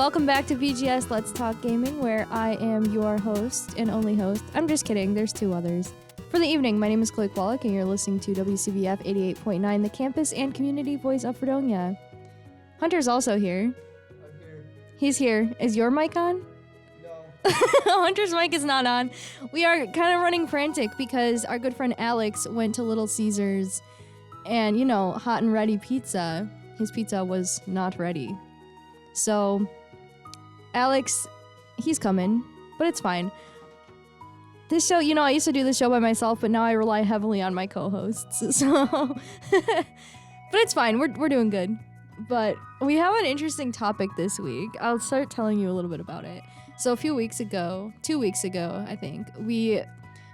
welcome back to VGS Let's Talk Gaming, where I am your host and only host. I'm just kidding, there's two others. For the evening, my name is Chloe Kwolek, and you're listening to WCBF 88.9, the campus and community voice of Fredonia. Hunter's also here. I'm here. He's here. Is your mic on? No. Hunter's mic is not on. We are kind of running frantic because our good friend Alex went to Little Caesars and, you know, hot and ready pizza. His pizza was not ready. So, Alex, he's coming, but it's fine. This show, you know, I used to do this show by myself, but now I rely heavily on my co-hosts, so... but it's fine, we're doing good. But we have an interesting topic this week. I'll start telling you a little bit about it. So a few weeks ago, 2 weeks ago, I think, we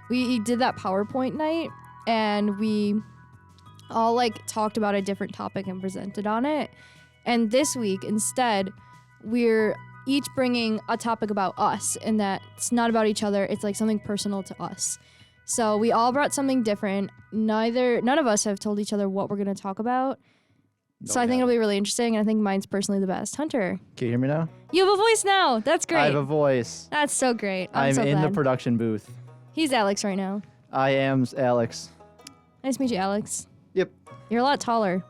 did that PowerPoint night, and we all, like, talked about a different topic and presented on it. And this week, instead, we're each bringing a topic about us, and that it's not about each other, it's like something personal to us. So we all brought something different. None of us have told each other what we're going to talk about. So I think it'll be really interesting, and I think mine's personally the best. Hunter. Can you hear me now? You have a voice now. That's great. I have a voice. That's so great. I'm so in glad. the production booth. He's Alex right now. I am Alex. Nice to meet you, Alex. Yep. You're a lot taller.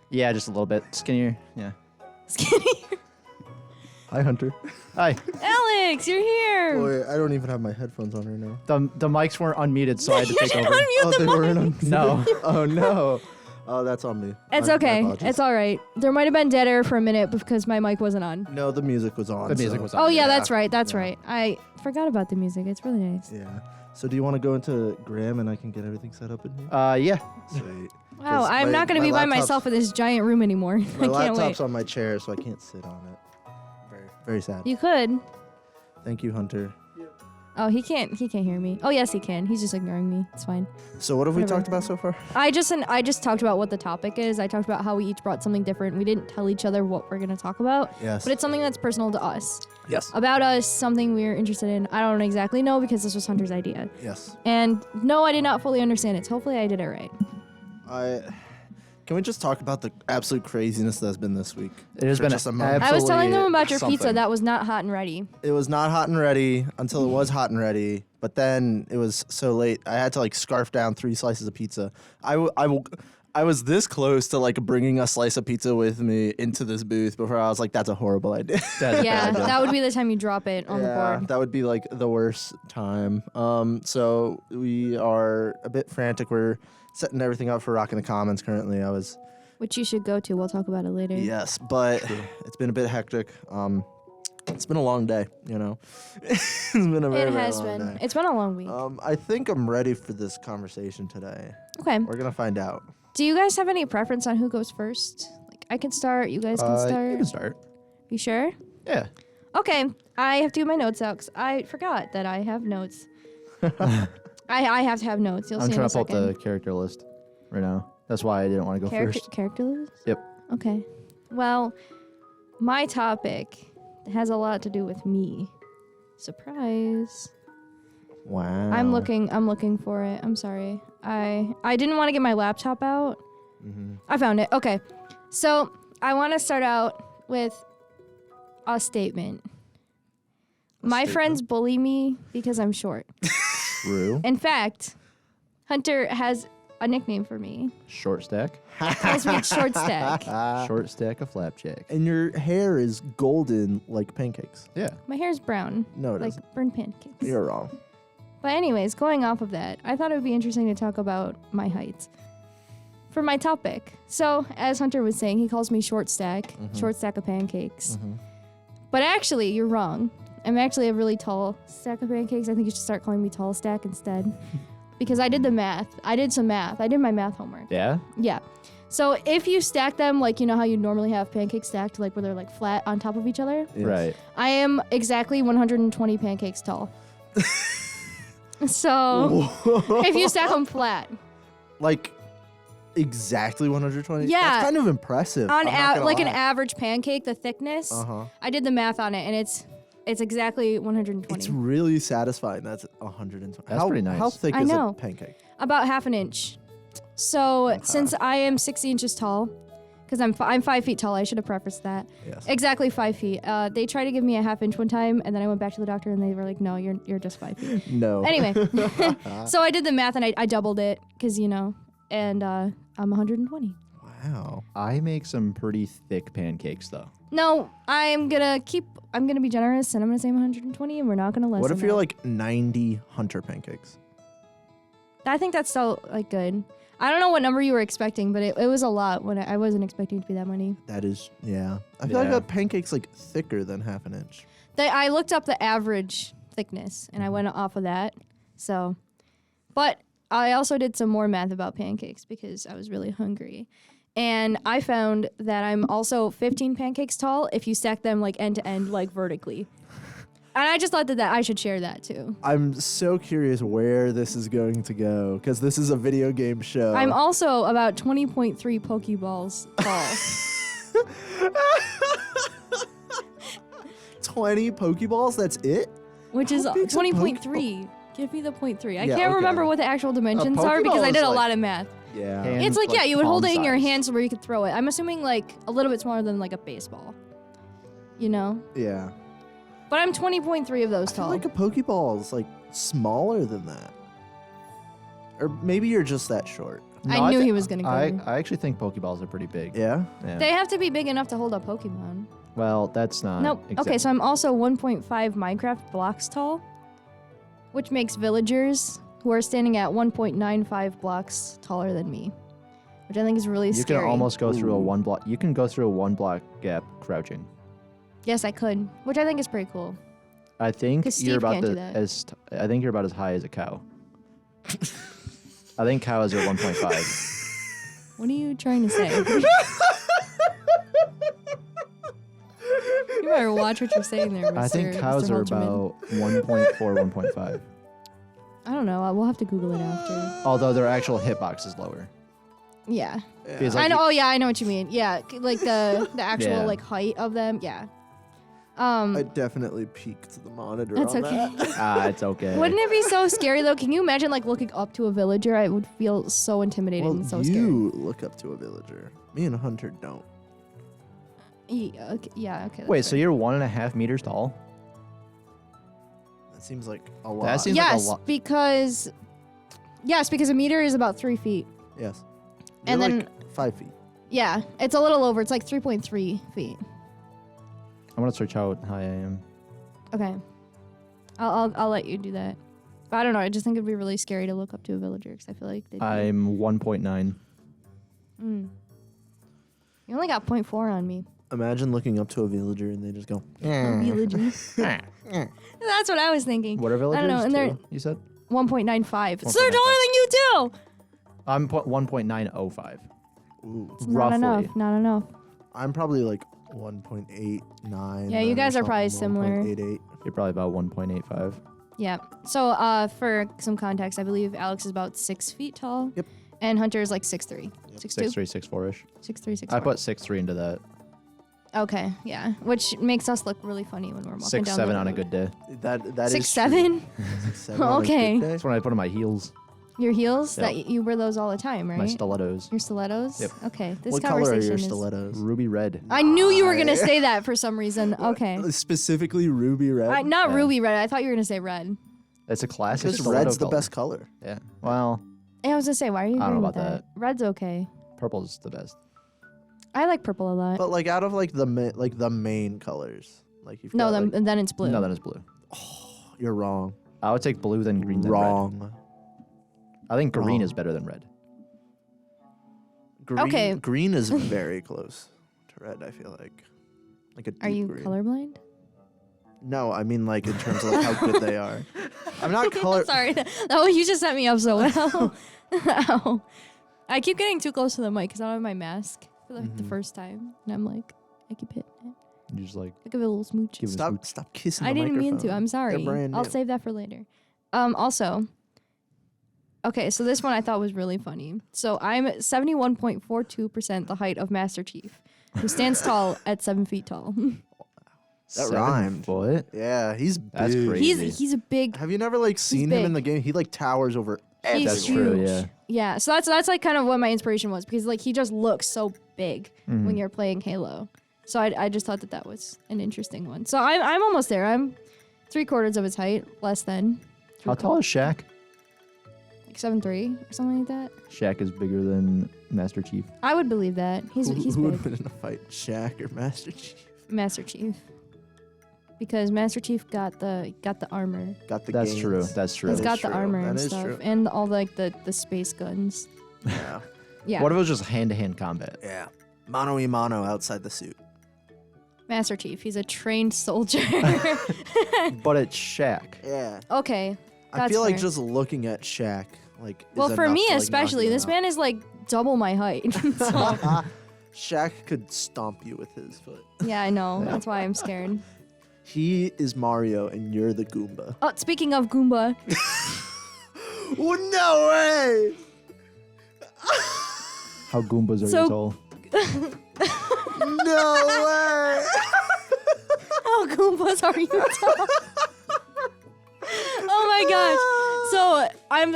Yeah, just a little bit. Skinnier. Yeah. Skinny. Hi, Hunter. Hi. Alex, you're here. Boy, I don't even have my headphones on right now. The mics weren't unmuted, so I had to You take should over. unmute the they mic. weren't on. No. Oh no. Oh, that's on me. It's My okay. apologies. It's all right. There might have been dead air for a minute because my mic wasn't on. No, the music was on. The music was on. Oh, yeah, Yeah. that's right. That's Yeah. right. I forgot about the music. It's really nice. Yeah. So do you want to go into Graham and I can get everything set up in here? Yeah. Sweet. Wow, 'Cause I'm not going to my be by laptop's- myself in this giant room anymore. My I can't laptop's wait. on my chair, so I can't sit on it. Very, very sad. You could. Thank you, Hunter. Oh, he can't hear me. Oh, yes, he can. He's just ignoring me. It's fine. So what have we Whatever. talked about so far? I just talked about what the topic is. I talked about how we each brought something different. We didn't tell each other what we're going to talk about, Yes. but it's something that's personal to us. Yes. About us, something we're interested in. I don't exactly know because this was Hunter's idea. Yes. And no, I did not fully understand it. So hopefully I did it right. Can we just talk about the absolute craziness that's been this week? It has For been just a moment. I was telling them Absolutely about your pizza something. that was not hot and ready. It was not hot and ready until it was hot and ready, but then it was so late. I had to like scarf down 3 slices of pizza. I was this close to like bringing a slice of pizza with me into this booth before I was like, that's a horrible idea. That's Yeah, bad. that would be the time you drop it on the board. That would be like the worst time. So we are a bit frantic. We're setting everything up for Rock in the Commons currently. Which you should go to. We'll talk about it later. Yes, but it's been a bit hectic. It's been a long day, you know. It's been a very, It very has long been. day. It's been a long week. I think I'm ready for this conversation today. Okay. We're gonna find out. Do you guys have any preference on who goes first? Like, I can start. You guys can start. You can start. You sure? Yeah. Okay. I have to get my notes out because I forgot that I have notes. I have to have notes. You'll I'm see in trying a to pull up second. the character list right now. That's why I didn't want to go first. Character list? Yep. Okay. Well, my topic has a lot to do with me. Surprise. Wow. I'm looking for it. I'm sorry. I didn't want to get my laptop out. Mm-hmm. I found it. Okay. So, I want to start out with a statement. My statement? friends bully me because I'm short. True. In fact, Hunter has a nickname for me. Short stack. Calls me Short Stack. Short stack of flapjack. And your hair is golden like pancakes. Yeah. My hair's brown, No, it like isn't. burned pancakes. You're wrong. But anyways, going off of that, I thought it would be interesting to talk about my height for my topic. So, as Hunter was saying, he calls me short stack of pancakes. But actually, you're wrong. I'm actually a really tall stack of pancakes. I think you should start calling me tall stack instead. Because I did the math. I did some math. I did my math homework. Yeah. Yeah. So if you stack them, like, you know how you normally have pancakes stacked, like where they're like flat on top of each other? Yes. Right. I am exactly 120 pancakes tall. So if you stack them flat. Like exactly 120? Yeah. That's kind of impressive. On I'm not gonna like an lie. average pancake, the thickness, Uh-huh. I did the math on it, and it's exactly 120. It's really satisfying. That's 120. That's pretty nice. How thick I is know. a pancake? About half an inch. So since I am 60 inches tall, because I'm 5 feet tall. I should have prefaced that. Yes. Exactly 5 feet. They tried to give me a half inch one time, and then I went back to the doctor, and they were like, "No, you're just 5 feet." No. Anyway, so I did the math, and I doubled it because and I'm 120. Wow. I make some pretty thick pancakes though. No, I'm gonna be generous, and I'm gonna say I'm 120, and we're not gonna lessen. What if that. you're like 90 hunter pancakes? I think that's still like good. I don't know what number you were expecting, but it was a lot when I wasn't expecting it to be that many. That is, yeah. I feel like Yeah. a pancake's like thicker than half an inch. I looked up the average thickness, and I went off of that. So, but I also did some more math about pancakes because I was really hungry. And I found that I'm also 15 pancakes tall if you stack them like end to end, like vertically. And I just thought that I should share that too. I'm so curious where this is going to go because this is a video game show. I'm also about 20.3 Pokeballs tall. 20 Pokeballs, that's it? Which is How big's a 20.3. Give me the 0.3. I Yeah, can't okay. remember what the actual dimensions are because Pokeball I did is a like- lot of math. Yeah. Hand- It's like, like yeah, you would hold it palm in your size. hands where you could throw it. I'm assuming like a little bit smaller than like a baseball. You know? Yeah. But I'm 20.3 of those I feel tall. like a Pokeball is like smaller than that. Or maybe you're just that short. I knew he was gonna go I there. actually think Pokeballs are pretty big. Yeah? Yeah. They have to be big enough to hold a Pokemon. Well, that's not. Nope. Okay, so I'm also 1.5 Minecraft blocks tall, which makes villagers who are standing at 1.95 blocks taller than me, which I think is really you scary. can almost go through a Ooh. 1 block. You can go through a 1 block gap crouching. Yes, I could, which I think is pretty cool. I think 'Cause you're Steve about can't do the that. I think you're about as high as a cow. I think cows are 1.5. What are you trying to say? You better watch what you're saying there, Mr. I think cows Mr. are Halterman. about 1.4, 1.5. I don't know. We'll have to Google it after. Although their actual hitbox is lower. Yeah. Because, I like, know. Oh, yeah. I know what you mean. Yeah, like the actual Yeah. like height of them. Yeah. I definitely peeked the monitor That's on okay. that. It's okay. Wouldn't it be so scary though? Can you imagine like looking up to a villager? I would feel so intimidating Well, and so you look up to a villager. Me and Hunter don't. scared. Yeah. Okay. Yeah. Okay. Wait, that's so fair. you're 1.5 meters tall? That seems like a lot. seems like a yes, lot. because a meter is about 3 feet. Yes. And You're then- like 5 feet. Yeah, it's a little over. It's like 3.3 feet. I'm gonna search how high I am. Okay. I'll let you do that. But I don't know. I just think it'd be really scary to look up to a villager because I feel like they'd be- I'm 1.9. Mm. You only got 0.4 on me. Imagine looking up to a villager and they just go. Villager. That's what I was thinking. What are villagers? know, and they're- 2, you said? 1.95. So 1.95. they're taller than you too. I'm 1.905. Ooh. It's Roughly. not enough. Not enough. I'm probably like 1.89. Yeah, you then, or guys are probably something, similar. 1.88. You're probably about 1.85. Yeah. So for some context, I believe Alex is about 6 feet tall. Yep. And Hunter is like 6'3". 6'2". 6'3", 6'4"-ish. 6'3", 6'4". I put 6'3" into that. Okay, yeah. Which makes us look really funny when we're walking down 6'7" the on a road. good day. That is 6'7"? 6'7" on a Okay. good day. That's when I put on my heels, Your heels? Yep. That you wear those all the time, right? my stilettos. Your stilettos? Yep. Okay. This What color are conversation your is. stilettos? Ruby red. I knew you were gonna Nice. say that for some reason. Okay. Specifically ruby red. Not Yeah. ruby red. I thought you were gonna say red. It's a classic Because stiletto red's the color. best color. Yeah. Well, Yeah, I was gonna say, why are you I don't agreeing know with about that? Red's okay. purple's the best. I like purple a lot. But like out of like the main colors, like you've No, got, like, then it's blue. No, that is blue. you're wrong. I would take blue then green then red. Wrong. I think green Wrong. is better than red. Green, Okay. Green is very close to red. I feel like a Are deep you green. colorblind? No, I mean like in terms of like, how good they are. I'm not color. Sorry. Oh, you just set me up so well. Ow. I keep getting too close to the mic because I don't have my mask for like the Mhm. first time. And I'm like, I keep hitting it. You just like Like a little smooch. give it a Stop! smooch. Stop kissing. I the didn't mean to. microphone. I'm sorry. brand I'll new. save that for later. Also, okay, so this one I thought was really funny. So I'm 71.42% the height of Master Chief, who stands tall at 7 feet tall. That 7 rhymed. foot. Yeah, he's big. That's crazy. He's a big. Have you never like seen him in big. the game? He like towers over He's That's huge. true, yeah. Yeah, so that's like kind of what my inspiration was because like he just looks so big when you're playing Halo. So I just thought that was an interesting one. So I'm almost there. I'm 3/4 of his height, less than. How tall is Shaq? Like 7'3" or something like that. Shaq is bigger than Master Chief. I would believe that. He's Who would big. win in a fight, Shaq or Master Chief? Master Chief. Because Master Chief got the armor. Got the That's gains. true. That's true. He's That got is the true. armor That and is stuff. true. And all like the space guns. Yeah. Yeah. What if it was just hand-to-hand combat? Yeah. Mano y mano outside the suit. Master Chief. He's a trained soldier. But it's Shaq. Yeah. Okay. I That's feel like fair. just looking at Shaq, like. Well, is for enough me to, like, especially, knock you this out. man is like double my height. So, Shaq could stomp you with his foot. yeah, I know. That's why I'm scared. He is Mario, and you're the Goomba. Oh, speaking of Goomba, Oh, no way! How Goombas are So- you tall? No way! how Goombas are you tall? Oh my gosh. So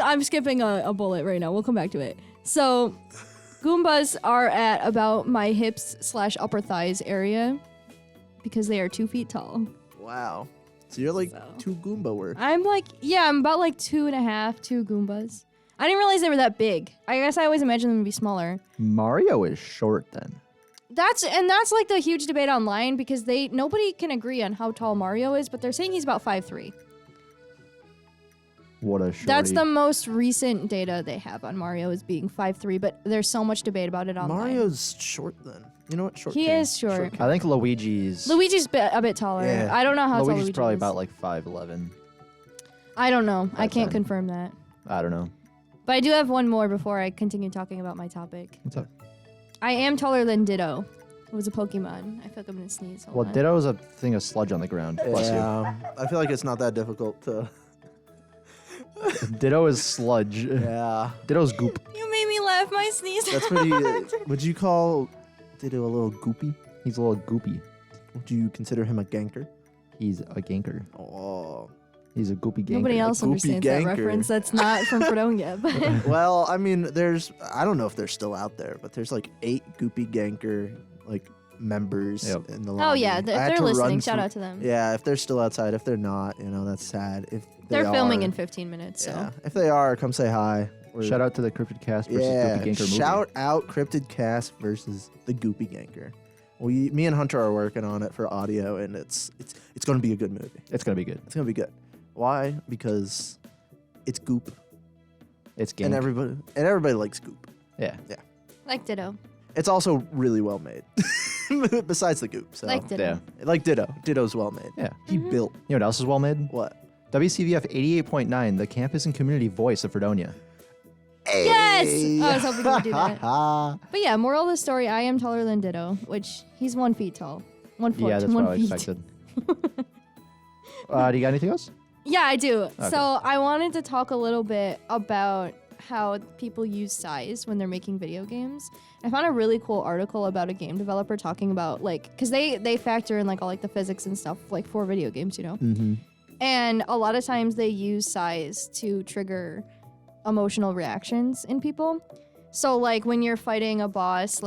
I'm skipping a bullet right now. We'll come back to it. So Goombas are at about my hips/upper thighs area because they are 2 feet tall. Wow. So you're like So. 2 Goomba worth. I'm about like 2.5, 2 Goombas. I didn't realize they were that big. I guess I always imagined them to be smaller. Mario is short then. That's like the huge debate online because nobody can agree on how tall Mario is, but they're saying he's about 5'3". What a shorty. That's the most recent data they have on Mario is being 5'3", but there's so much debate about it online. Mario's short then. You know what? Short. He king. is short. king. I think Luigi's. Luigi's a bit taller. Yeah. I don't know how tall Luigi's Luigi probably is. about like 5'11". I don't know. I can't 5'10". confirm that. I don't know. But I do have one more before I continue talking about my topic. What's up? I am taller than Ditto. It was a Pokemon. I feel like I'm gonna sneeze. Hold Well, on. Ditto's a thing of sludge on the ground. Bless Yeah. I feel like it's not that difficult to. you. Ditto is sludge. Yeah. Ditto's goop. You made me laugh. My sneeze. That's pretty. Would you call Ditto a little goopy? He's a little goopy. Would you consider him a ganker? He's a ganker. Oh. He's a goopy ganker. Nobody else goopy understands that ganker. reference. That's not from Fredonia. But Well, I mean, I don't know if they're still out there, but there's like 8 goopy ganker like members Yep. in the lobby. oh yeah, I if had they're to listening, run shout through- out to them. Yeah, if they're still outside. If they're not, that's sad. If They're filming are, in 15 minutes. So Yeah, if they are, come say hi. We're- Shout out to the Cryptid Cast versus Yeah, Goopy Ganker movie. shout out Cryptid Cast versus the Goopy Ganker. Me and Hunter are working on it for audio, and it's going to be a good movie. It's gonna be good. It's going to be good. Why? Because it's goop, It's gank. and everybody likes goop. yeah. like Ditto. It's also really well made. Besides the goop, so Like Ditto. Yeah. like Ditto. Ditto's well made. Yeah. He Mm-hmm. built You know what else is well made? what? WCVF 88.9, the campus and community voice of Fredonia. Yes! I was hoping you would do that. that. But yeah, moral of the story, I am taller than Ditto, which he's 1 feet tall. 1 foot, Yeah, that's 1 what I feet. expected. Do you got anything else? Yeah, I do. So I wanted to talk a little bit about how people use size when they're making video games. I found a really cool article about a game developer talking about because they factor in all the physics and stuff for video games, Mm-hmm. And a lot of times they use size to trigger emotional reactions in people. So when you're fighting a boss,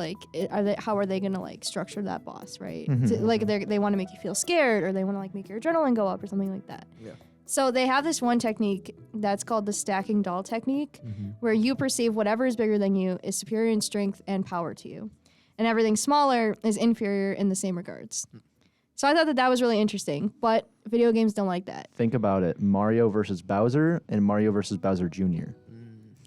how are they gonna structure that boss, right? Mhm. They want to make you feel scared, or they want to make your adrenaline go up, or something like that. Yeah. So they have this one technique that's called the stacking doll technique, where you perceive whatever is bigger than you is superior in strength and power to you, and everything smaller is inferior in the same regards. So I thought that was really interesting, but video games don't like that. Think about it. Mario versus Bowser and Mario versus Bowser Jr.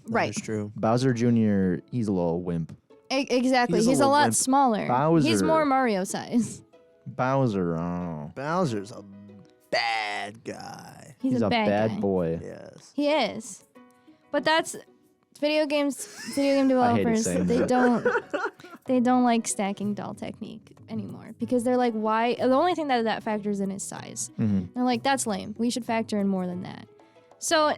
Right. That's true. Bowser Jr., he's a little wimp. Exactly. He's a He's a little lot wimp. smaller. He's Bowser. more Mario size. Bowser, oh. Bowser's a bad guy. He's, a bad guy. boy. Yes. He is. But that's video game I hated developers. saying They that. don't like stacking doll technique anymore because they're like, why? The only thing that factors in is size. Mhm. They're like, that's lame. We should factor in more than that. So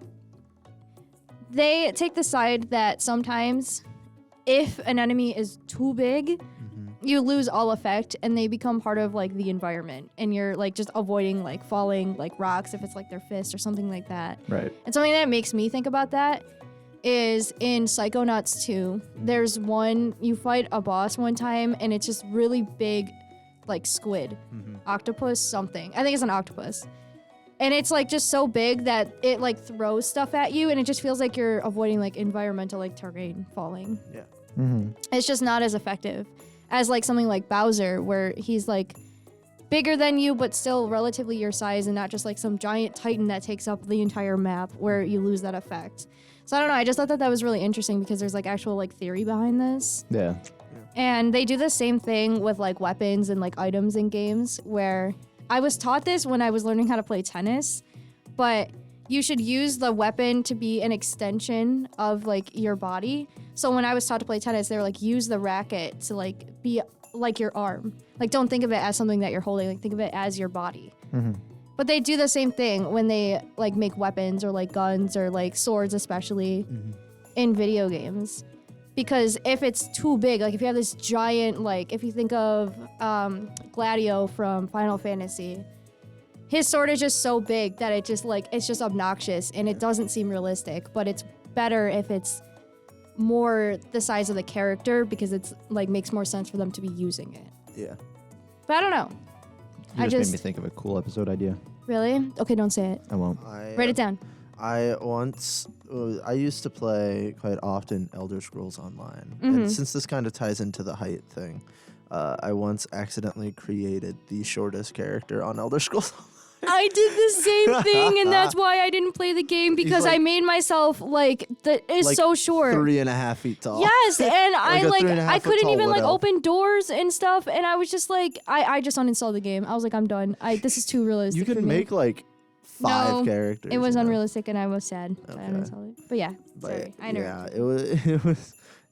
they take the side that sometimes if an enemy is too big, you lose all effect and they become part of the environment, and you're just avoiding falling rocks if it's their fist or something like that. Right. And something that makes me think about that is in Psychonauts 2. There's one, you fight a boss one time, and it's just really big, like squid, octopus, something. I think it's an octopus. And it's like just so big that it like throws stuff at you, and it just feels like you're avoiding like environmental like terrain falling. Yeah. It's just not as effective as like something like Bowser, where he's like bigger than you, but still relatively your size, and not just like some giant titan that takes up the entire map where you lose that effect. So I don't know. I just thought that was really interesting because there's like actual like theory behind this. Yeah. And they do the same thing with like weapons and like items in games, where I was taught this when I was learning how to play tennis, but you should use the weapon to be an extension of like your body. So when I was taught to play tennis, they were like, use the racket to like be like your arm. Like, don't think of it as something that you're holding. Like, think of it as your body. But they do the same thing when they like make weapons or like guns or like swords, especially in video games. Because if it's too big, like if you have this giant, like if you think of Gladio from Final Fantasy, his sword is just so big that it just like, it's just obnoxious and it doesn't seem realistic. But it's better if it's more the size of the character, because it's like makes more sense for them to be using it. Yeah. But I don't know. You just made me think of a cool episode idea. Really? Okay, don't say it. I won't. Write it down. I used to play quite often Elder Scrolls Online. And since this kind of ties into the height thing, I once accidentally created the shortest character on Elder Scrolls Online. I did the same thing, and that's why I didn't play the game, because like- I made myself like it's Like so short. 3.5 feet tall. Yes, and Like a 3.5 I foot couldn't tall even like widow. open doors and stuff, and I was just like, I just uninstalled the game. I was like, I'm done. This is too realistic. You for could me. make like 5 No, characters. It was you know? unrealistic, and I was sad that I Okay. uninstalled it. But yeah, But sorry, I yeah, interrupted.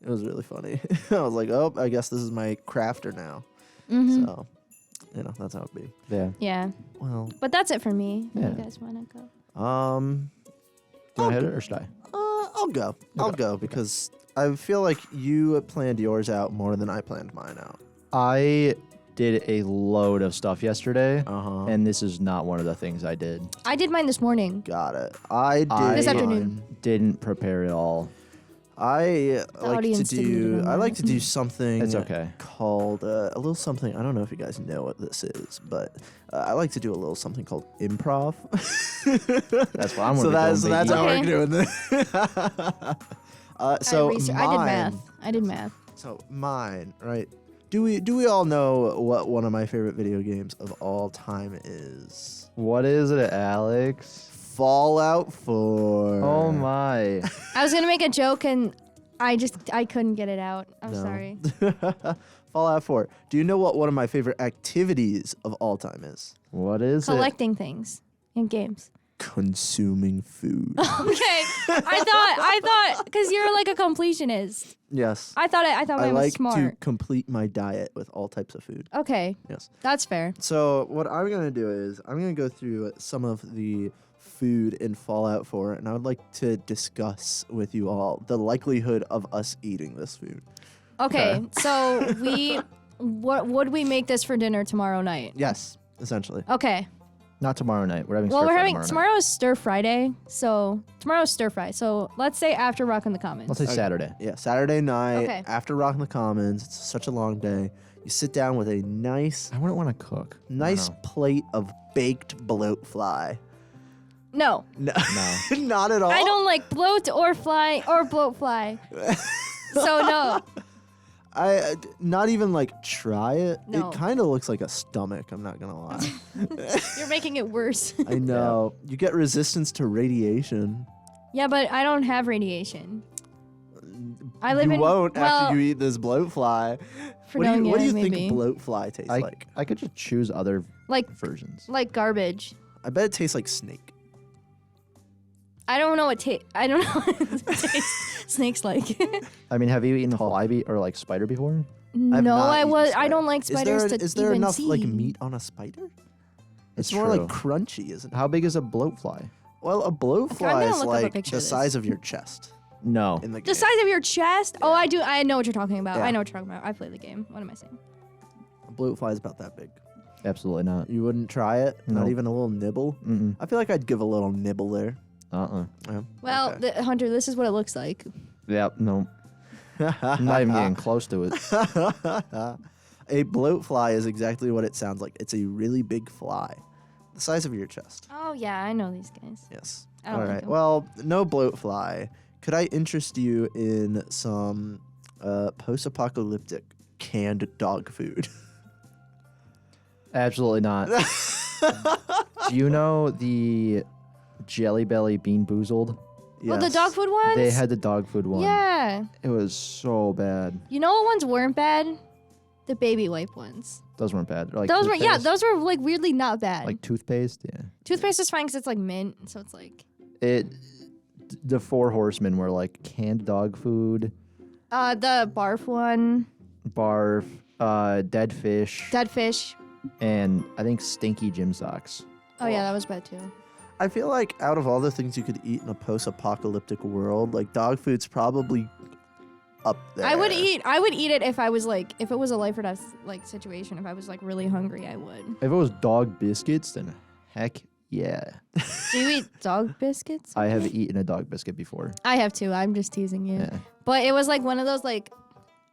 it was really funny. I was like, oh, I guess this is my crafter now. Mhm. So, you know, that's how it be. Yeah. Yeah, Well, but that's it for me. Yeah. You guys want to go? Do you want to hit it or should I? I'll go. I'll go because I feel like you planned yours out more than I planned mine out. I did a load of stuff yesterday, And and this is not one of the things I did. I did mine this morning. got it. I did This mine. afternoon. Didn't prepare at all. I like to audience didn't need to do. know I like that. to do something. It's okay. Called a little something. I don't know if you guys know what this is, but I like to do a little something called improv. That's what I'm So gonna be that's doing, that's baby. how we're Okay. doing this. So I did mine- math. I did math. So mine, right? Do we all know what one of my favorite video games of all time is? What is it, Alex? Fallout 4. Oh my. I was gonna make a joke, and I couldn't get it out. I'm No. sorry. Fallout 4. Do you know what one of my favorite activities of all time is? What is it? Collecting things in games. Consuming food. Okay, I thought, because you're like a completionist. Yes. I thought I mine was like to smart. complete my diet with all types of food. Okay, Yes. that's fair. So what I'm gonna do is I'm gonna go through some of the food in Fallout 4, and I would like to discuss with you all the likelihood of us eating this food. Okay, so what would we make this for dinner tomorrow night? Yes, essentially. Okay. Not tomorrow night. We're having Well, stir we're fry having tomorrow night. tomorrow is Stir Friday, so tomorrow's Stir Fry. So let's say after Rock in the Commons. Let's say Okay. Saturday. Yeah, Saturday night Okay. after Rocking the Commons. It's such a long day. You sit down with a nice I wouldn't want to cook. I don't know. plate of baked bloat fly. No, No, No. not at all. I don't like bloat or bloat fly. So no. I not even like try it. No. It kind of looks like a stomach. I'm not gonna lie. You're making it worse. I know. You get resistance to radiation. Yeah, but I don't have radiation. I live You in won't well, after you eat this bloat fly. What do you Fredonia, think maybe. bloat fly tastes like? I could just choose other like versions. garbage. I bet it tastes like snake. I don't know what I don't know what snakes like. I mean, have you eaten fly or like spider before? I've No, not I eaten was. I spider. don't like spiders Is there to even enough see. like meat on a spider? It's more like crunchy, isn't it? How big is a bloatfly? Well, a bloat I'm fly gonna is look up a like picture the of this. size of your chest No. in the game. The size of your chest? Oh, I do. I know what you're talking about. Yeah. I know what you're talking about. I played the game. What am I saying? A bloat fly is about that big. Absolutely not. You wouldn't try it? Not Nope. even a little nibble? Mm-mm. I feel like I'd give a little nibble there. Yeah. Well, Okay. Hunter, this is what it looks like. Yep. No. I'm not even getting close to it. A bloatfly is exactly what it sounds like. It's a really big fly, the size of your chest. Oh yeah, I know these guys. Yes. I don't All like right. 'em. Well, no bloatfly. Could I interest you in some post-apocalyptic canned dog food? Absolutely not. Do you know the Jelly Belly Bean Boozled? Oh, the Yes. dog food ones. They had the dog food one. Yeah. It was so bad. You know what ones weren't bad? The baby wipe ones. Those weren't bad. They're like those were toothpaste. those were like weirdly not bad. Like toothpaste. Yeah. Toothpaste is fine because it's like mint, so it's like The Four Horsemen were like canned dog food, the barf one, barf, dead fish, dead fish. and I think stinky gym socks. Oh yeah, that was bad too. I feel like out of all the things you could eat in a post-apocalyptic world, like dog food's probably up there. I would eat it if it was a life or death like situation. If I was like really hungry, I would. If it was dog biscuits, then heck yeah. Do you eat dog biscuits? I have eaten a dog biscuit before. I have too. I'm just teasing you. Yeah. But it was like one of those like,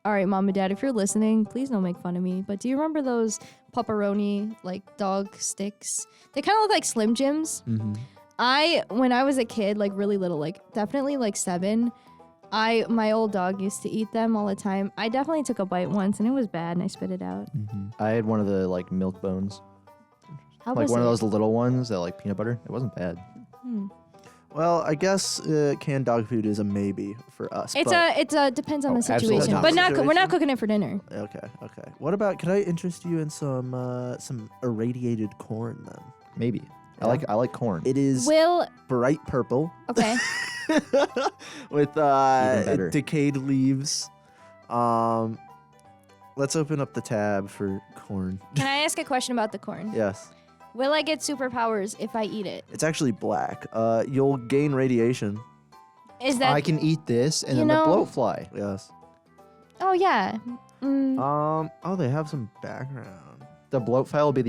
all right, mom and dad, if you're listening, please don't make fun of me. But do you remember those pepperoni like dog sticks? They kind of look like Slim Jims. Mm-hmm. When I was a kid, like really little, like definitely like 7, my old dog used to eat them all the time. I definitely took a bite once and it was bad and I spit it out. I had one of the like milk bones, How like was one it? of those little ones that like peanut butter. It wasn't bad. Well, I guess canned dog food is a maybe for us. It's but- a depends on Oh, the absolutely situation, not. but we're not Situation? cooking it for dinner. Okay. What about? Could I interest you in some irradiated corn then? Maybe. Yeah. I like corn. It is Will bright purple okay. with better. decayed leaves. Let's open up the tab for corn. Can I ask a question about the corn? Yes. Will I get superpowers if I eat it? It's actually black. You'll gain radiation. Is that I can eat this and You then know- the bloat fly. Yes. Oh yeah. Oh, they have some background. The bloat fly will be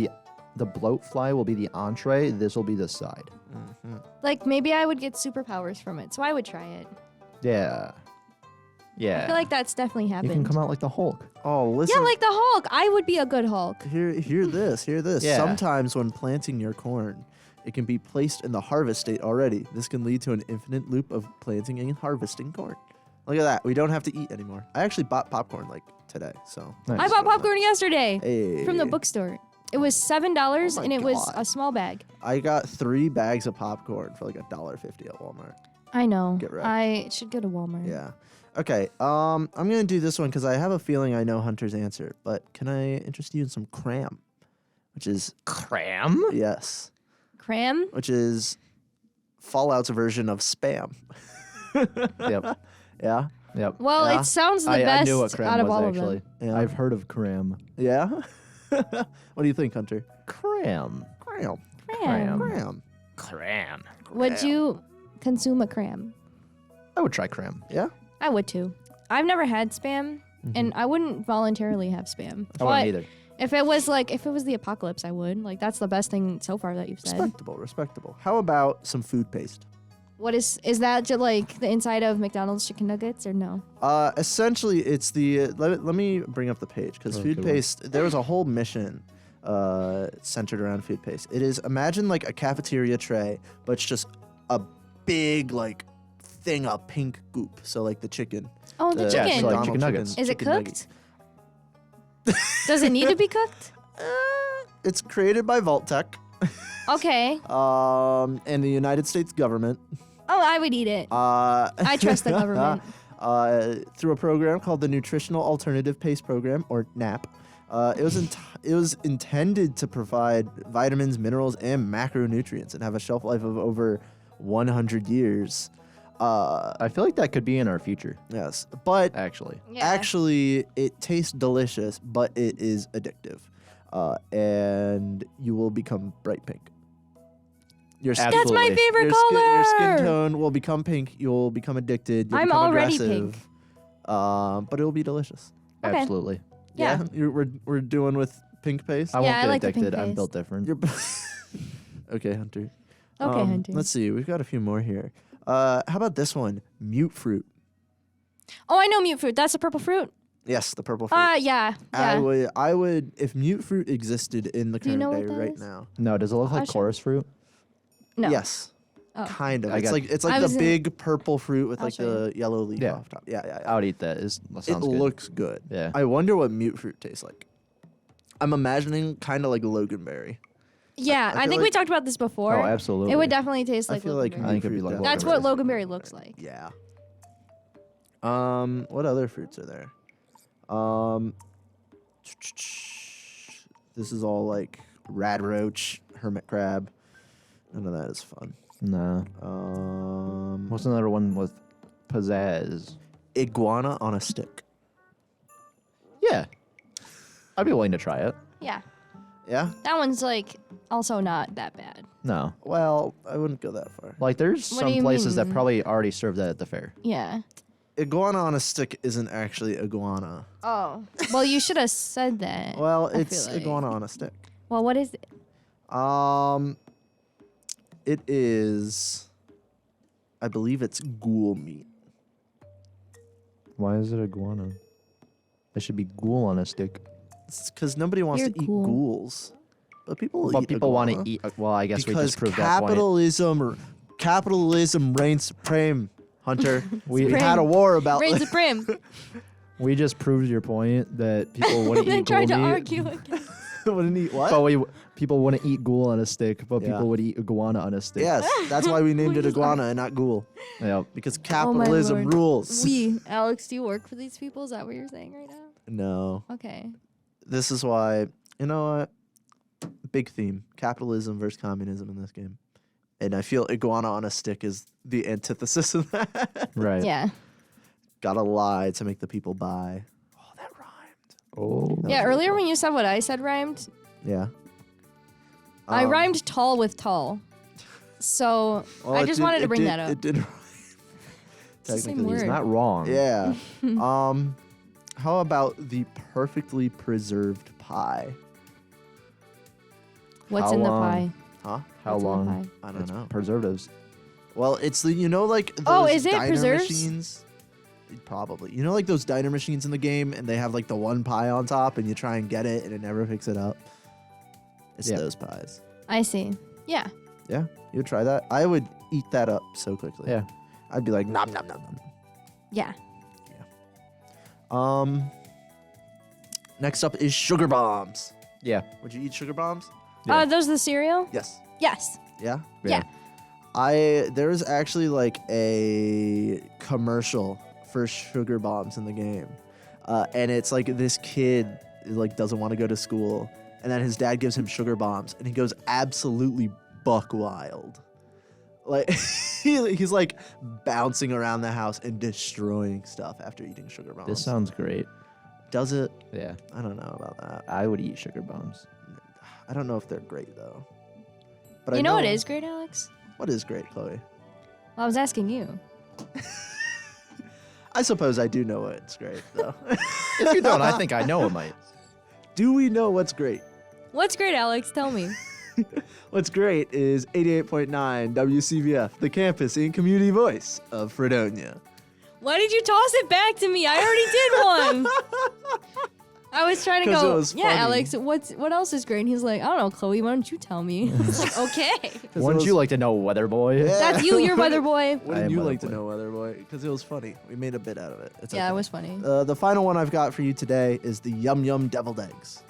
the entree. This will be the side. Mm-hmm. Like maybe I would get superpowers from it, so I would try it. Yeah. Yeah. I feel like that's definitely you happened. can come out like the Hulk. Oh, listen. Yeah, like the Hulk. I would be a good Hulk. Hear this. Hear this. Yeah. Sometimes when planting your corn, it can be placed in the harvest state already. This can lead to an infinite loop of planting and harvesting corn. Look at that. We don't have to eat anymore. I actually bought popcorn like today, so. Nice. I bought popcorn yesterday Hey. from the bookstore. It was $7 Oh my and it was God. a small bag. I got 3 bags of popcorn for like $1.50 at Walmart. I know. Get wrecked. I should go to Walmart. Yeah. Okay. I'm gonna do this one because I have a feeling I know Hunter's answer. But can I interest you in some cram, which is Cram? yes, Cram? which is Fallout's version of spam. Yep. Yeah. Yep. Well, Yeah. it sounds the I best knew what cram out of was all actually. of them. Yeah. I've heard of cram. Yeah. What do you think, Hunter? Cram. Cram. Cram. Cram. Cram. Would you consume a cram? I would try cram. Yeah. I would too. I've never had spam, and I wouldn't voluntarily have spam. I wouldn't either. If it was the apocalypse, I would. Like that's the best thing so far that you've said. Respectable. How about some food paste? What is that just like the inside of McDonald's chicken nuggets or no? Essentially, it's the. Let me bring up the page because Oh, food good one. paste. There was a whole mission centered around food paste. It is imagine like a cafeteria tray, but it's just a big like thing of pink goop. So like the chicken. Oh, the Yeah, chicken. so like McDonald's chicken nuggets. Is it chicken cooked? nuggets. Does it need to be cooked? It's created by Vault-Tec, Okay. and the United States government. Oh, I would eat it. I trust the government. Through a program called the Nutritional Alternative Paste Program, or NAP. It was intended to provide vitamins, minerals, and macronutrients, and have a shelf life of over 100 years. I feel like that could be in our future, Yes, but actually. Yeah. actually, it tastes delicious, but it is addictive, and you will become bright pink. Your skin, That's my Absolutely. favorite your color. Skin, your skin tone will become pink. You'll become addicted. You'll I'm become already aggressive, pink. but it will be delicious. Okay. Absolutely. Yeah. We're doing with pink paste. I Yeah, won't I get like the pink addicted. I'm paste. built different. You're okay, Hunter. Okay, Hunter. Let's see. We've got a few more here. How about this one? Mute fruit. Oh, I know mute fruit. That's a purple fruit. Yes, the purple fruit. Yeah. I would, if mute fruit existed in the Do you current know day what that right is? now. No, does it look like I'll show- chorus fruit? No. Yes. Oh. Kind of. I It's got- like I the was in- big purple fruit with I'll like show the yellow leaf Yeah. off top. Yeah. I would eat that. That It sounds good. looks good. Yeah. I wonder what mute fruit tastes like. I'm imagining kind of like loganberry. Yeah, I I feel think we like- talked about this before. Oh, absolutely. It would definitely taste I like feel like loganberry. I think it'd be mute like fruit That's definitely what tastes loganberry looks like. Yeah. What other fruits are there? This is all like radroach, hermit crab. None of that is fun. No. What's another one with pizzazz? Iguana on a stick. Yeah. I'd be willing to try it. Yeah. Yeah? That one's like also not that bad. No. Well, I wouldn't go that far. Like, there's What do some you places that mean? probably already serve that at the fair. Yeah. Iguana on a stick isn't actually iguana. Oh. Well, you should have said that. Well, I it's feel like. iguana on a stick. Well, what is it? It is, I believe it's ghoul meat. Why is it iguana? It should be ghoul on a stick. It's because nobody wants You're to eat cool. ghouls. But people But eat people want iguana to eat. Well, I guess we because just proved that point. capitalism reigns supreme, Hunter. we Supreme. had a war about Reign supreme. We just proved your point that people wouldn't They eat ghoul tried to meat. argue again. wouldn't eat what? But people wouldn't eat ghoul on a stick, but Yeah. people would eat iguana on a stick. Yes, that's why we named We it just iguana and not ghoul. Yep. Because Oh my capitalism Lord. rules. Alex, do you work for these people? Is that what you're saying right now? No. Okay. This is why, you know what? Big theme. Capitalism versus communism in this game. And I feel iguana on a stick is the antithesis of that. Right. Yeah. Gotta lie to make the people buy. Oh, that rhymed. Oh. Yeah, earlier when you said what I said rhymed, Yeah. I rhymed tall with tall. So well, I it just did- wanted it to bring did- that up. It did rhyme. It's the same Technically, word. He's not wrong. Yeah. How about the perfectly preserved pie? What's How in the long? pie? Huh? How What's in the long? pie? I don't It's know. Preservatives. Well, it's the like those Oh, is it diner preserves? machines. Probably. You know, like those diner machines in the game, and they have like the one pie on top, and you try and get it, and it never picks it up. It's Yeah. those pies. I see. Yeah. Yeah, you would try that. I would eat that up so quickly. Yeah. I'd be like nom nom nom nom. Yeah. Next up is sugar bombs. Yeah. Would you eat sugar bombs? Yeah. Those the cereal? Yes. Yes. Yeah. Yeah. There's actually like a commercial for sugar bombs in the game, and it's like this kid like doesn't want to go to school, and then his dad gives him sugar bombs, and he goes absolutely buck wild. Like he's like bouncing around the house and destroying stuff after eating sugar bombs. This sounds great. Does it? Yeah. I don't know about that. I would eat sugar bombs. I don't know if they're great though. But You I know what is great, Alex? What is great, Chloe? Well, I was asking you. I suppose I do know what's great though. If you don't, I think I know it might. Do we know what's great? What's great, Alex? Tell me. What's great is 88.9 WCVF, the campus and community voice of Fredonia. Why did you toss it back to me? I already did one. I was trying to 'Cause go, it was yeah, funny. Alex, what else is great? And he's like, I don't know, Chloe, why don't you tell me? I was like, okay. Wouldn't you like to know, weather boy? Yeah. That's you, you're weather boy. Wouldn't am you Weather like to Boy. know, Weather Boy? Because it was funny. We made a bit out of it. It's Yeah, okay. it was funny. The final one I've got for you today is the Yum Yum Deviled Eggs.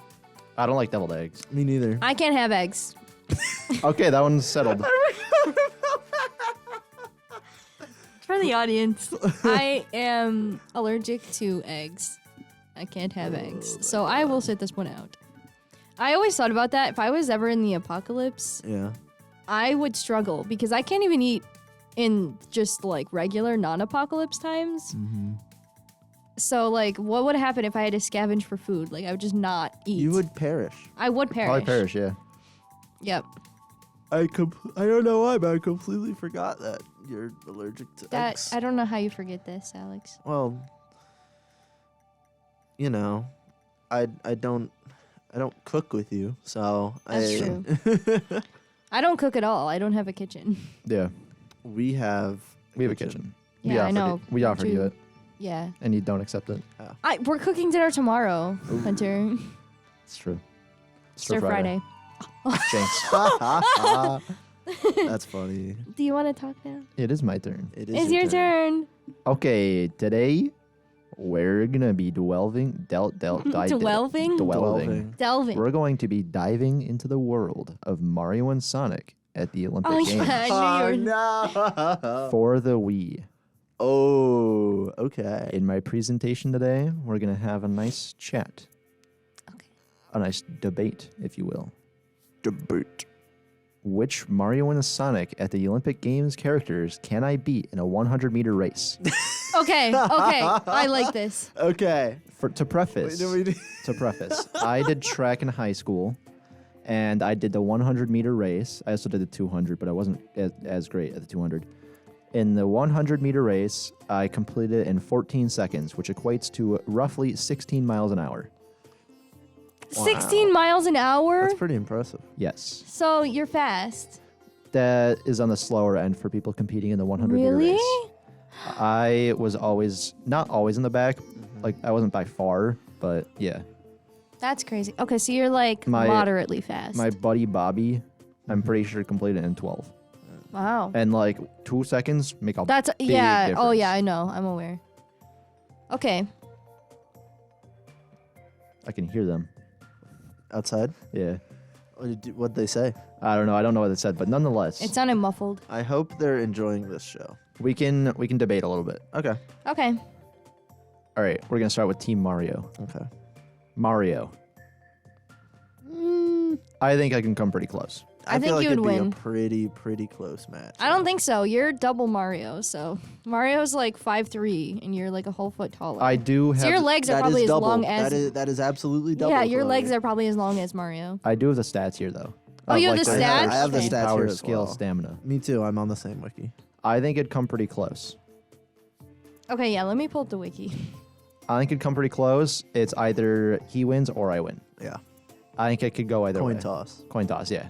I don't like deviled eggs. Me neither. I can't have eggs. Okay, that one's settled. For the audience, I am allergic to eggs. I can't have eggs. So I will sit this one out. I always thought about that. If I was ever in the apocalypse, Yeah. I would struggle because I can't even eat in just like regular non-apocalypse times. Mm-hmm. So like, what would happen if I had to scavenge for food? Like I would just not eat. You would perish. I would perish. Probably perish, yeah. Yep. I don't know why, but I completely forgot that you're allergic to That eggs. I don't know how you forget this, Alex. Well, you know, I don't cook with you, so That's true. I don't cook at all. I don't have a kitchen. Yeah, We have a kitchen. Yeah, I know. We offered you it, Yeah. and you don't accept it. We're cooking dinner tomorrow, Hunter. It's true. Stir Friday. Jinx. That's funny. Do you want to talk now? It is my turn. It is It's your turn. Okay, today we're gonna be delving. Delving. We're going to be diving into the world of Mario and Sonic at the Olympic Oh, Games yeah. I knew you were. no. for the Wii. Oh, okay. In my presentation today, we're gonna have a nice chat. Okay. A nice debate, if you will. Debate. Which Mario and Sonic at the Olympic Games characters can I beat in a 100-meter race? Okay. I like this. Okay. To preface, I did track in high school, and I did the 100-meter race. I also did the 200, but I wasn't as great at the 200. In the 100-meter race, I completed it in 14 seconds, which equates to roughly 16 miles an hour. 16 miles an hour? That's pretty impressive. Yes. So you're fast. That is on the slower end for people competing in the 100-meter Really? race. I was not always in the back. Like, I wasn't by far, but yeah. That's crazy. Okay, so you're like My- moderately fast. My buddy Bobby, I'm pretty sure completed it in 12. Wow. And like 2 seconds make a That's big yeah. difference. Oh yeah, I know. I'm aware. Okay. I can hear them. Outside? Yeah. What'd they say? I don't know. I don't know what it said, but nonetheless, It sounded muffled. I hope they're enjoying this show. we can debate a little bit. Okay. Okay. All right, we're gonna start with Team Mario. Okay. Mario. I think I can come pretty close. I feel think like you it'd would be win. a pretty close match. I don't think so. You're double Mario, so Mario's like 5'3", and you're like a whole foot taller. I do have. So your legs are That probably is as double. long as. That is absolutely double. Yeah, your Chloe. legs are probably as long as Mario. I do have the stats here though. Oh, you have the the stats? I have the Okay. stats Power, here as skill, well. stamina. Me too. I'm on the same wiki. I think it'd come pretty close. Okay, yeah. Let me pull up the wiki. I think it'd come pretty close. It's either he wins or I win. Yeah. I think it could go either way. Coin toss. Coin toss, yeah.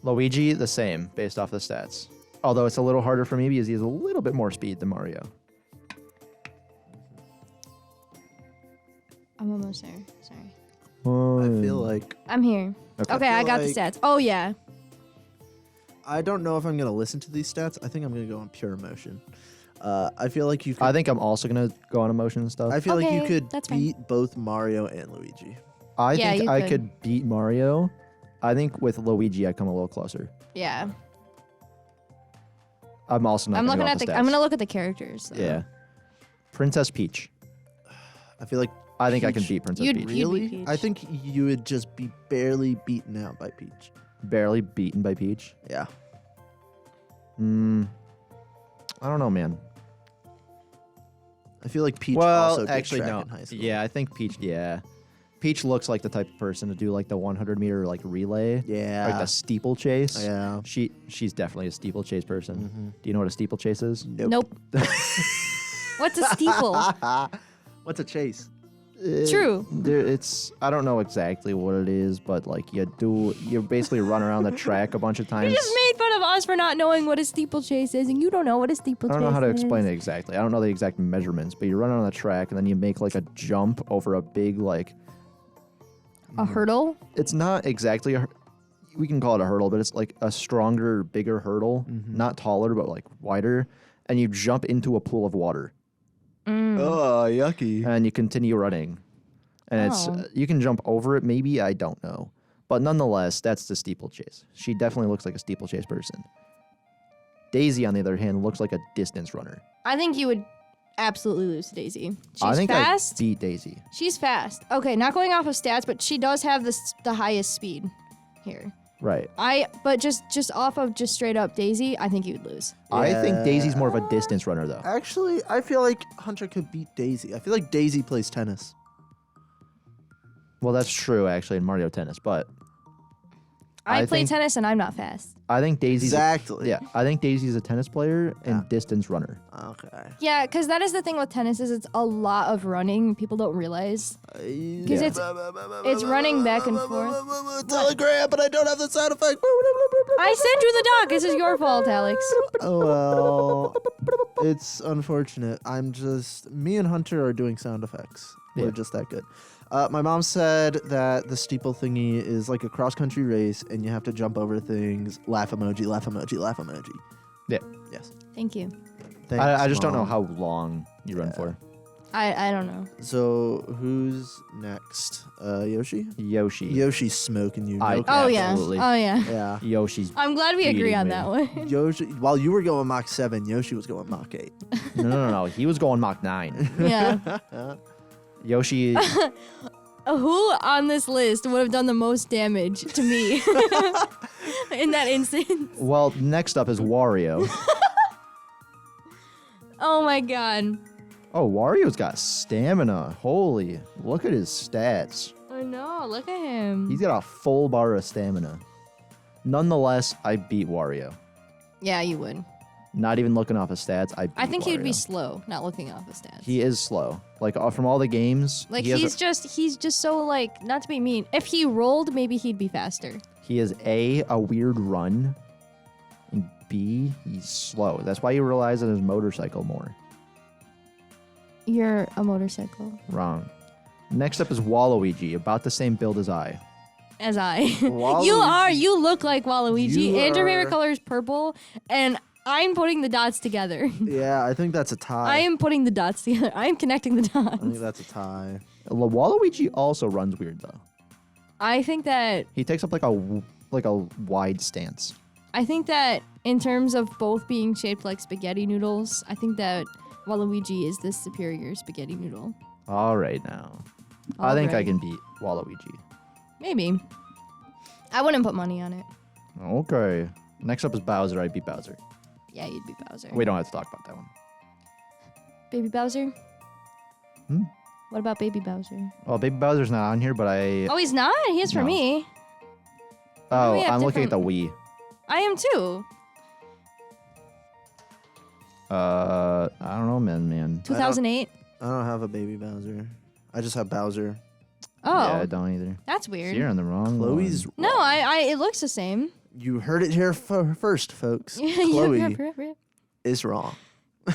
Luigi, the same, based off the stats. Although it's a little harder for me because he has a little bit more speed than Mario. I'm almost there. Sorry. I feel like I'm here. Okay, I feel got the like- stats. Oh yeah. I don't know if I'm gonna listen to these stats. I think I'm gonna go on pure emotion. I feel like you could. I think I'm also going to go on emotion and stuff. I feel like you Okay, could that's fine. beat both Mario and Luigi. I Yeah, think you I could. could beat Mario. I think with Luigi, I come a little closer. Yeah. I'm also not I'm gonna looking go at off the. stats. I'm gonna look at the characters. though. Yeah. Princess Peach. I feel like I think I can Peach- beat Princess You'd- Peach. you'd- really. Peach. I think you would just be barely beaten out by Peach. Barely beaten by Peach. Yeah. I don't know, man. I feel like Peach well, also did actually, track no. in high school. Yeah, I think Peach. Yeah, Peach looks like the type of person to do like the 100-meter like relay, Yeah. like the steeplechase. Yeah. She's definitely a steeplechase person. Mm-hmm. Do you know what a steeplechase is? Nope. What's a steeple? What's a chase? True. It's I don't know exactly what it is, but like you basically run around the track a bunch of You times. just made fun of us for not knowing what a steeplechase is, and you don't know what a I steeplechase is. don't know how to explain it exactly. I don't know the exact measurements, but you run on the track and then you make like a jump over a big like. A hurdle? It's not exactly we can call it a hurdle, but it's like a stronger, bigger hurdle, not taller but like wider, and you jump into a pool of water Oh, yucky. and you continue running, and it's Oh. you can jump over it. Maybe I don't know, but nonetheless, that's the steeplechase. She definitely looks like a steeplechase person. Daisy, on the other hand, looks like a distance runner. I think you would absolutely lose to Daisy. She's I think fast. I beat Daisy. She's fast. Okay, not going off of stats, but she does have the highest speed here. Right. But just off of just straight up Daisy, I think you would lose. I think Yeah. Daisy's more of a distance runner, though. Actually, I feel like Hunter could beat Daisy. I feel like Daisy plays tennis. Well, that's true, actually, in Mario Tennis, but I play think- tennis and I'm not fast. I think Daisy's Exactly. yeah, I think Daisy's a tennis player and Yeah. distance runner. Okay. Yeah, because that is the thing with tennis is it's a lot of running. People don't realize. Because it's running back and forth. Telegram, but I don't have the sound effect. I sent you the doc. This is your fault, Alex. Oh well, it's unfortunate. Me and Hunter are doing sound effects. Yeah. We're just that good. My mom said that the steeple thingy is like a cross-country race, and you have to jump over things. Laugh emoji, laugh emoji, laugh emoji. Yeah. Yes. Thank you. Thanks, I just don't know Mom. how long you run Yeah. for. I don't know. So who's next? Yoshi. Yoshi. Yoshi's smoking you. I- No Oh cap. yeah. Absolutely. Oh yeah. Yeah. Yoshi's I'm glad we agree Beating on me. that one. Yoshi. While you were going Mach 7, Yoshi was going Mach 8. no. He was going Mach 9. Yeah. Yoshi Who on this list would have done the most damage to me in that instance? well, next up is Wario. Oh my god. Oh, Wario's got stamina. Holy, look at his stats. I know. Look at him. He's got a full bar of stamina. Nonetheless, I beat Wario. Yeah, you would. Not even looking off his stats, I beat I think he would be Wario. slow, not looking off the stats. He is slow. Like from all the games, Like he has he's just so like, not to be mean. If he rolled, maybe he'd be faster. he is a weird run, and B, he's slow. That's why he relies on his motorcycle more. You're a motorcycle. Wrong. Next up is Waluigi, about the same build as I. As I. Waluigi. You look like Waluigi. You And your favorite are- color is purple. And I'm putting the dots together. Yeah, I think that's a tie. I am putting the dots together. I am connecting the I think dots. that's a tie. Waluigi also runs weird though. I think that He takes up like a wide stance. in terms of both being shaped like spaghetti noodles, I think that Waluigi is the superior spaghetti noodle. All right now. I think I Alright. can beat Waluigi. Maybe. I wouldn't put money on it. Okay. Next up is Bowser. I beat Bowser. Yeah, you'd be Bowser. We don't have to talk about that one. Baby Bowser? Hmm? What about Baby Bowser? Oh, Baby Bowser's not on here, but I. Oh, he's not? He is for No. me. Oh, we have I'm looking at the different- Wii. I am too. I don't know, man. 2008. I don't have a baby Bowser. I just have Bowser. Oh, Yeah, I don't either. that's So weird. you're on the wrong Chloe's. one. No, I it looks the same. You heard it here first, folks. Yep, Chloe yep, yep, yep. is wrong.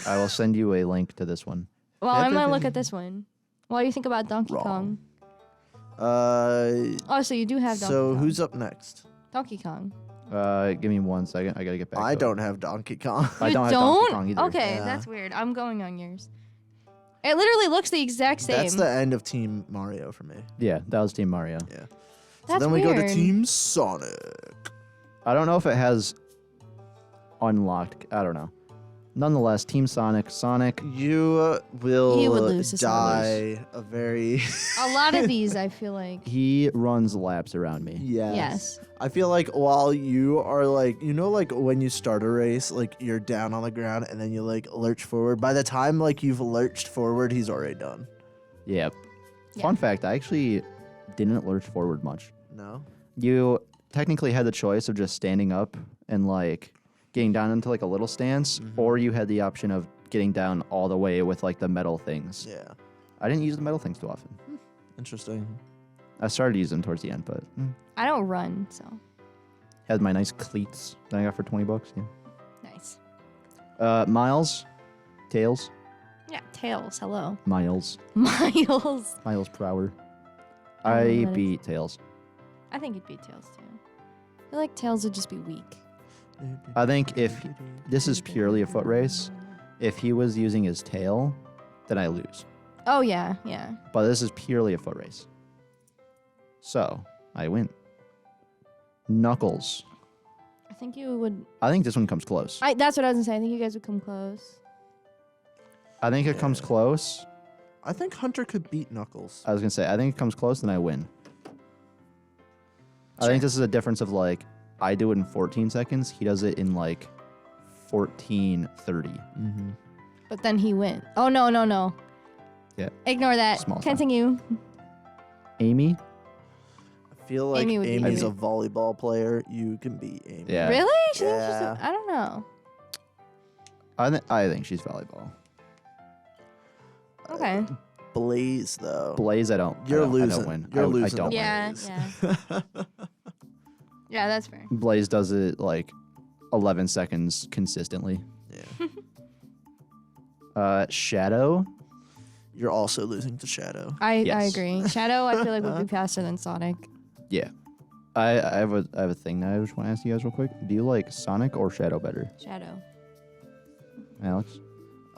I will send you a link to this one. Well, I'm gonna look at this one. What do you think about Donkey Wrong. Kong? Uh, Oh, so you do have Donkey so Kong. who's up next? Donkey Kong? Give me 1 second. I gotta get back. I to it. don't have Donkey Kong. I You don't have Donkey Kong either. Okay, Yeah. that's weird. I'm going on yours. It literally looks the exact same. That's the end of Team Mario for me. Yeah, that was Team Mario. Yeah. So That's then we go to weird. Team Sonic. I don't know if it has unlocked. I don't know. Nonetheless, Team Sonic. Sonic. You will He would lose to die a very A lot of these, I feel like. He runs laps around me. Yes. I feel like while you are like, like when you start a race, like you're down on the ground and then you like lurch forward. By the time like you've lurched forward, he's already done. Yep. Yeah. Fun fact: I actually didn't lurch forward much. No. You technically had the choice of just standing up and like getting down into like a little stance, or you had the option of getting down all the way with like the metal things. Yeah. I didn't use the metal things too often. Interesting. I started to use them towards the end, but I don't run, so had my nice cleats that I got for $20. Yeah. nice. Miles, Tails, Yeah, Tails. Hello. Miles Miles. per hour. I don't know I who that beat Tails. I think you'd beat Tails too. I feel like Tails would just be weak. I think if this is purely a foot race, if he was using his tail, then I lose. Oh yeah, yeah. But this is purely a foot race. So, I win. Knuckles. I think you would. I think this one comes close. That's what I was gonna say. I think you guys would come close. I think it comes close. I think Hunter could beat Knuckles. I was going to say, I think it comes close, then I win. I Sure. think this is a difference of like, I do it in 14 seconds. He does it in like 14:30. Mm-hmm. But then he went. Oh no. Yeah. Ignore that. Small time. Continue. Amy? I feel like Amy would be Amy's a Amy. volleyball player. You can beat Amy. Yeah. Really? She thinks she's Yeah. I don't know. I think she's volleyball. Okay. Blaze though. Blaze, I don't. You're I don't, losing. I don't win. You're I losing. don't Yeah, win. yeah. Yeah, that's fair. Blaze does it like 11 seconds consistently. Yeah. Shadow. You're also losing to Shadow. I Yes. agree. Shadow, I feel like would be faster than Sonic. Yeah. I have a thing that I just want to ask you guys real quick. Do you like Sonic or Shadow better, Shadow. Alex?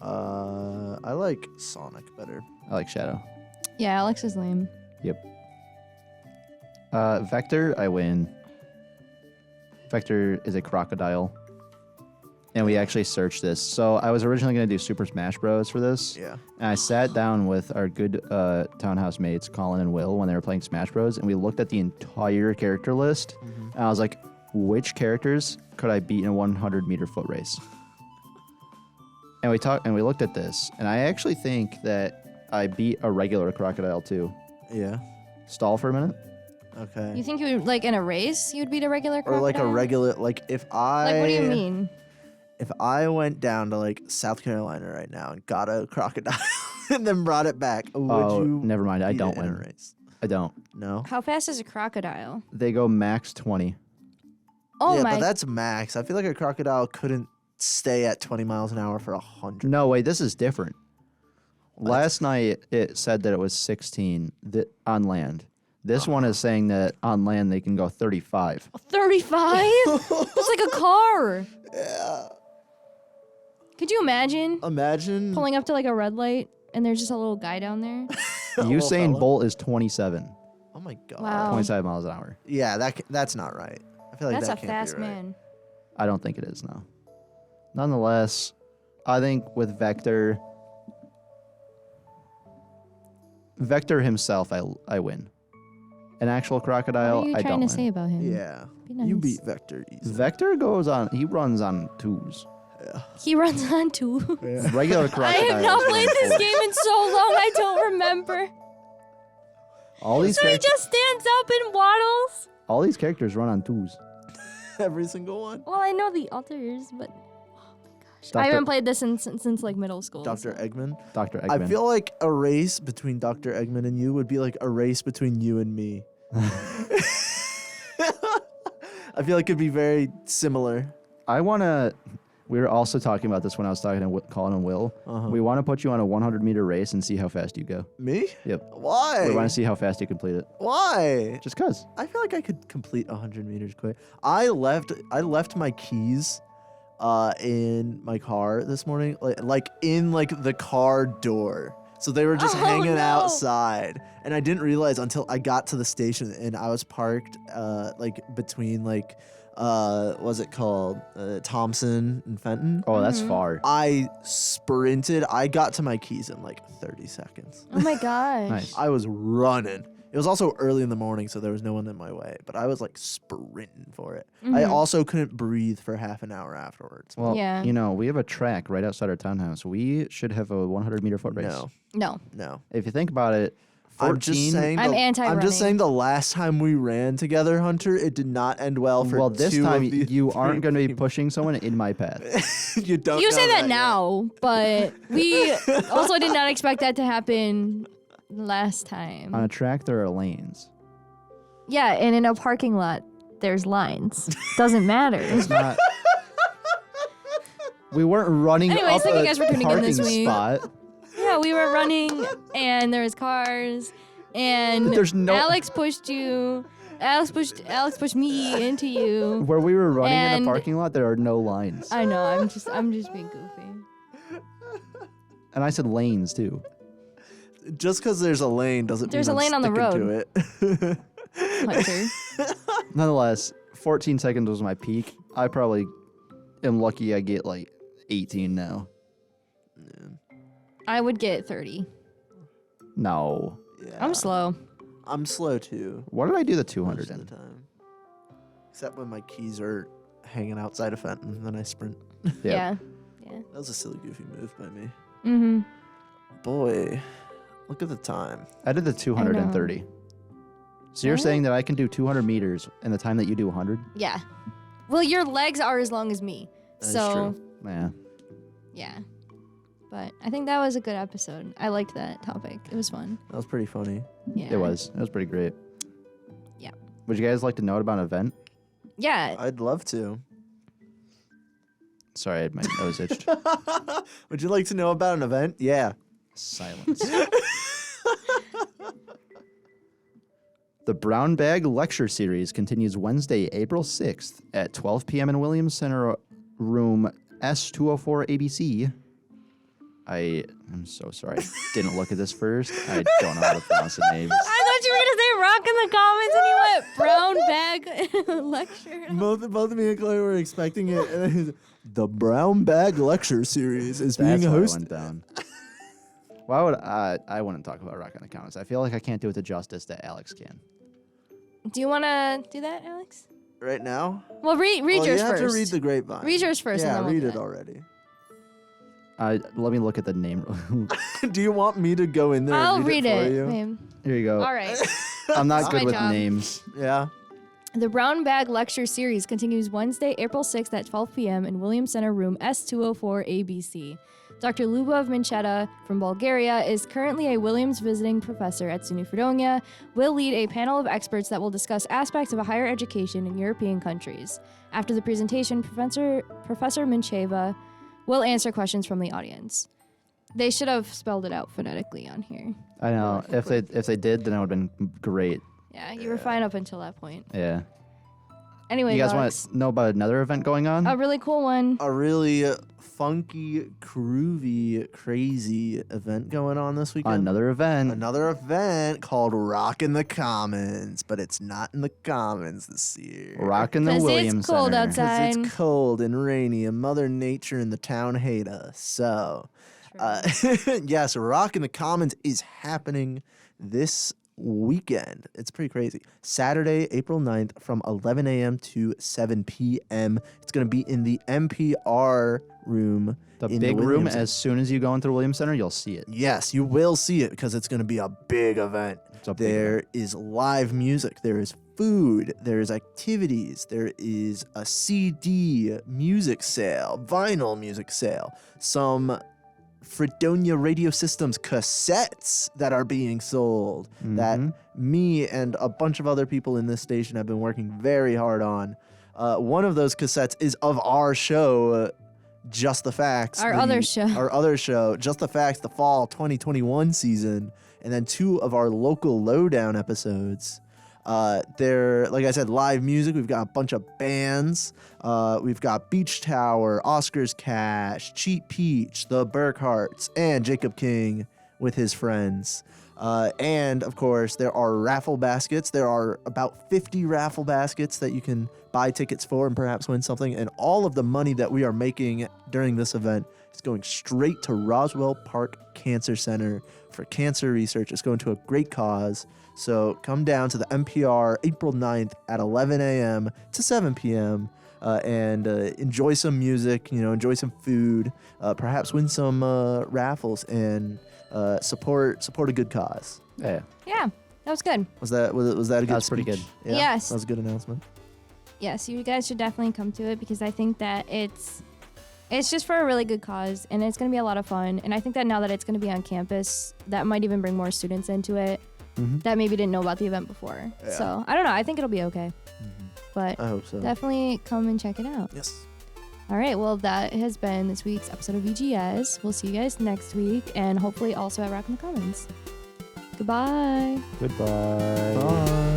I like Sonic better. I like Shadow. Yeah, Alex is lame. Vector, I win. Vector is a crocodile. And we actually searched this. So I was originally going to do Super Smash Bros. For this. Yeah. And I sat down with our good townhouse mates, Colin and Will, when they were playing Smash Bros. And we looked at the entire character list. Mm-hmm. And I was like, which characters could I beat in a 100-meter foot race? And we looked at this. And I actually think that I beat a regular crocodile too. Yeah. Stall for a minute. Okay. You think you would, like, in a race, you'd beat a regular Or crocodile? like a regular, like if I. Like, what do you mean? If I went down to like South Carolina right now and got a crocodile and then brought it back, would you? Never mind. I beat don't it in a win. race? I don't. No. How fast is a crocodile? They go max 20. Oh yeah, my. but that's max. I feel like a crocodile couldn't stay at 20 miles an hour for 100. No, wait, this is different. What? Last night it said that it was 16 on land. This one is saying that on land they can go 35. 35? That's like a car. Yeah. Could you imagine Imagine. pulling up to like a red light and there's just a little guy down there? a little Usain fella. Bolt is 27. Oh my god. Wow. 27 miles an hour. Yeah, that's not right. I feel like That's that a can't fast be right. man. I don't think it is, no. Nonetheless, I think with Vector himself, I win. An actual crocodile, What are you I trying don't to win. say about him? Yeah. Be nice. You beat Vector easily. Vector he runs on twos. Yeah. He runs on too. Regular I crocodile. have not played this game in so long, I don't remember. All these So he characters, just stands up and waddles? all these characters run on twos. Every single one. Well, I know the others, but oh my gosh. I Dr. haven't played this since like middle school. Dr. so- Eggman. Dr. Eggman. I feel like a race between Dr. Eggman and you would be like a race between you and me. I feel like it'd be very similar. We were also talking about this when I was talking to Colin and Will. Uh-huh. We want to put you on a 100-meter race and see how fast you go. Me? Yep. Why? We want to see how fast you complete it. Why? Just cause. I feel like I could complete 100 meters quick. I left my keys in my car this morning, like in like the car door. So they were just Oh, hanging no. outside, and I didn't realize until I got to the station and I was parked like between like what's it called, Thompson and Fenton. Oh, that's Mhm. far. I sprinted. I got to my keys in like 30 seconds. Oh my gosh. Nice. I was running. It was also early in the morning, so there was no one in my way, but I was like sprinting for it. I Mhm. also couldn't breathe for half an hour afterwards. Well, Yeah. we have a track right outside our townhouse. We should have a 100-meter foot race. No, No. no. If you think about it, 14, I'm just saying. I'm I'm anti-running. just saying the last time we ran together, Hunter, it did not end well for well, this two time of the you aren't three going to be people. pushing someone in my path. You don't. You know say that yet. now, but we also did not expect that to happen last time. On a track, there are lanes. Yeah, and in a parking lot, there's lines. Doesn't matter. It's not. We weren't running Anyways, up thank you a guys for tuning in parking this week. spot. Yeah, we were running, and there was cars, and But there's no- Alex pushed you. Alex pushed me into you. Where we were running in And- a parking lot, there are no lines. I know. I'm just being goofy. And I said lanes too. Just because there's a lane doesn't There's mean a lane on the sticking to it. Hunter. Nonetheless, 14 seconds was my peak. I probably am lucky I get like 18 now. I would get 30. No. Yeah. I'm slow. I'm slow too. What did I do the Most 200 of the in? time. Except when my keys are hanging outside of Fenton, then I sprint. Yeah. That was a silly, goofy move by me. Mm-hmm. Boy, look at the time. I did the 230. So you're What? saying that I can do 200 meters in the time that you do 100? Yeah. Well, your legs are as long as me. That's so, true. Yeah. yeah. But I think that was a good episode. I liked that topic. It was fun. That was pretty funny. Yeah. It was pretty great. Yeah. Would you guys like to know about an event? Yeah. I'd love to. Sorry, my nose itched. Would you like to know about an event? Yeah. Silence. The Brown Bag Lecture Series continues Wednesday, April 6th at 12 p.m. in Williams Center, room S204 ABC. I'm so sorry. I didn't look at this first. I don't know how to pronounce the names. I thought you were going to say rock in the comments and you went brown bag lecture. Both me and Chloe were expecting it. And the Brown Bag Lecture Series is That's being how it hosted. went down. Why would I wouldn't talk about rock in the comments. I feel like I can't do it the justice that Alex can. Do you want to do that, Alex? Right now? Well, read Well, yours you have first. to read the grapevine. Read yours first. Yeah, and then we'll read do it that. already. Let me look at the name. Do you want me to go in there I'll and read read it it. for you? Babe. Here you go. All right. I'm not That's good my with job. names. Yeah. The Brown Bag Lecture Series continues Wednesday, April 6th at 12 p.m. in Williams Center Room S204 ABC. Dr. Lubov Mincheta from Bulgaria is currently a Williams visiting professor at SUNY Fredonia, will lead a panel of experts that will discuss aspects of higher education in European countries. After the presentation, Professor Mincheva will answer questions from the audience. They should have spelled it out phonetically on here. I know. If they did, then it would have been great. Yeah, you were fine up until that point. Yeah. Anyway, You guys want Alex, to know about another event going on? a really cool one. A really funky, groovy, crazy event going on this weekend. Another event. Another event called Rock in the Commons, but it's not in the Commons this year. Rock in the 'Cause it's Williams cold Center. outside. 'Cause it's cold and rainy, and Mother Nature and the town hate us. So, yes, Rock in the Commons is happening this weekend. It's pretty crazy. Saturday, April 9th from 11 a.m. to 7 p.m. It's going to be in the NPR room. The in big room, Williams Center. as soon as you go into the Williams Center, you'll see it. Yes, you will see it because it's going to be a big event. It's a big There is live music. There is food. There is activities. There is a CD music sale, vinyl music sale, some Fredonia Radio Systems cassettes that are being sold that me and a bunch of other people in this station have been working very hard on. One of those cassettes is of our show, Just the Facts. Our other show. Our other show, Just the Facts, the fall 2021 season. And then 2 of our local lowdown episodes. They're, like I said, live music. We've got a bunch of bands. We've got Beach Tower, Oscar's Cash, Cheap Peach, the Burkharts, and Jacob King with his friends. And, of course, there are raffle baskets. There are about 50 raffle baskets that you can buy tickets for and perhaps win something. And all of the money that we are making during this event is going straight to Roswell Park Cancer Center for cancer research. It's going to a great cause. So come down to the NPR April 9th at 11 a.m. to 7 p.m. And enjoy some music, enjoy some food, perhaps win some raffles and support a good cause. Yeah. Yeah, that was good. Was that a good That's pretty speech? good. Yeah, Yes. That was a good announcement. Yes, you guys should definitely come to it because I think that it's just for a really good cause and it's going to be a lot of fun. And I think that now that it's going to be on campus, that might even bring more students into it that maybe didn't know about the event before. Yeah. So I don't know. I think it'll be okay. But I hope so. definitely come and check it out. Yes. All right. Well, that has been this week's episode of VGS. We'll see you guys next week and hopefully also at Rock in the Commons. Goodbye. Goodbye. Bye.